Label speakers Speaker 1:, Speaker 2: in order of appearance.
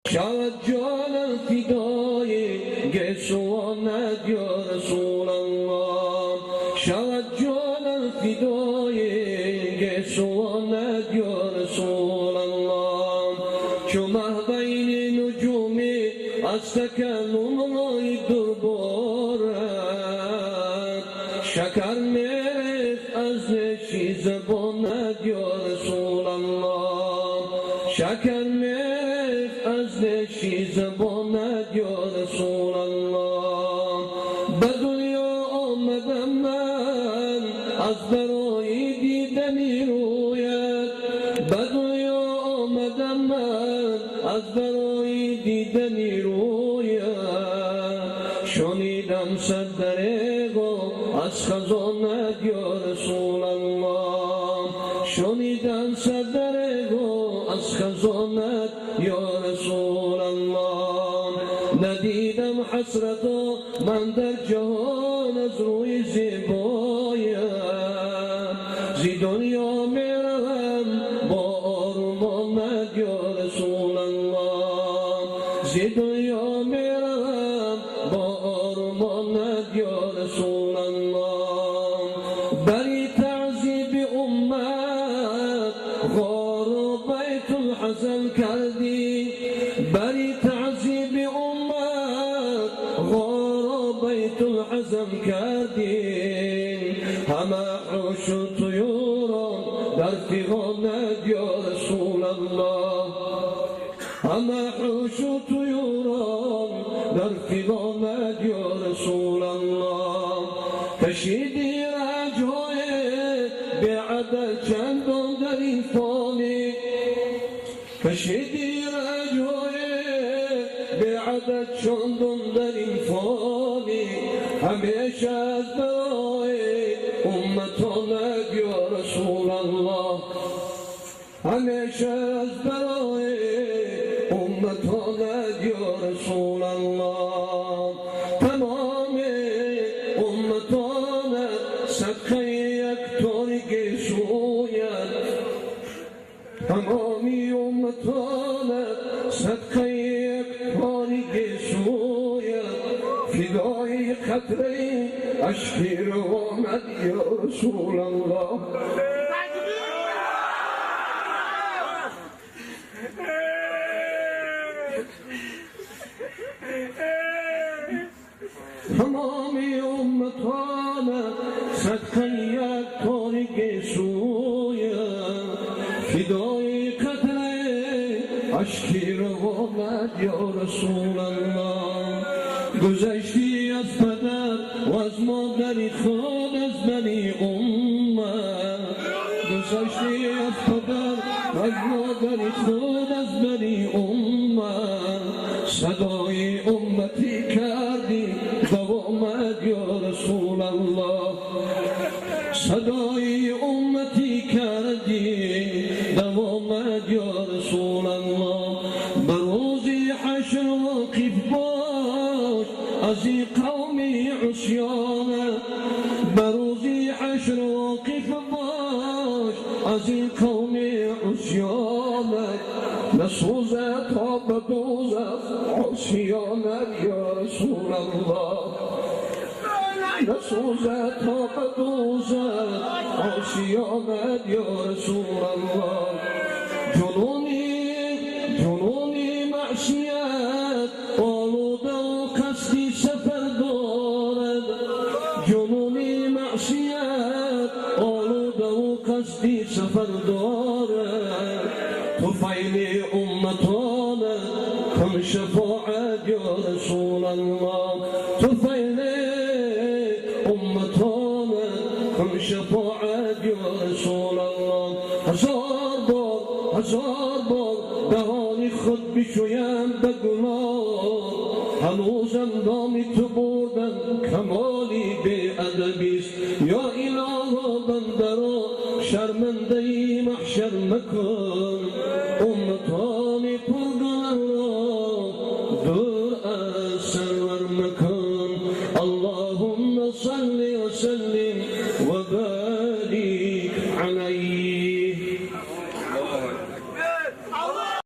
Speaker 1: شود جانم فدای گسوانت یا رسول الله، شود جانم فدای گسوانت یا رسول الله. چو مه بین نجومی از تکلمای در بارد، شکر میرفت از نشی زبانت یا رسول الله، شکر میرفت از نشی زبانت یا رسول الله. به دنیا آمدم من از برای دیدنی رویت، به دنیا آمدم من از برای دیدنی رویت. شنیدم صد دریغا از خزانت یا رسول الله، شنیدم صد دریغا از خزانت یا رسول الله. ندیدم حسرتا من در جهان از روی زیبایت، زی دنیا میروم با آرمانت یا رسول الله، زی دنیا میروم با آرمانت یا رسول الله. بری تعذیب امت غار و بیت الحزن کردی، بری تعذیب امت غار و بیت الحزن کردی. همه حوش و طیوران در فغانت یا رسول الله، همه حوش و طیوران در فغانت یا رسول الله. کشیدی رنج‌های بی‌عدد چندان در این فانی، کشیدی رنج‌های بی‌عدد چندان در این فانی. همیشه از برای امتانت یا رسول الله، همیشه از برای امتانت یا رسول الله. تمام امتانت صدقه یک تارک سویت، تمامی امتانت صدقه یک تارک سویت. فدای قطره اشکی روانت یا رسول الله. تمامی امتانت صدقه یک تارک سویت. فدای قطره اشکی روانت یا رسول الله. گذشتی از پدر و از مادری خود از بنی امت، گذشتی از پدر و از مادری خود از بنی امت. صدای امتی کردی دوامت یا رسول الله، صدای امتی کردی دوامت یا رسول الله. به روزی حشر واقف باش از این قومی عصیانت، به روزی حشر واقف باش از این قومی عصیانت. نسوزد تا به دوزخ عصیانت یا رسول الله، نسوزد تا به دوزخ عصیانت یا رسول الله. جنونی معصیت آلوده و قصدی سفر دارد، جنونی معصیت آلوده و قصدی سفر دارد. طفیل امتانت کن شفاعت یا رسول الله، طفیل امتانت کن شفاعت یا رسول الله. هزار بار دهان خود بشویم به گناه، هنوزم نام تو بردم کمالی بی ادبیست. یا الها بنده را شرمنده محشر مکن،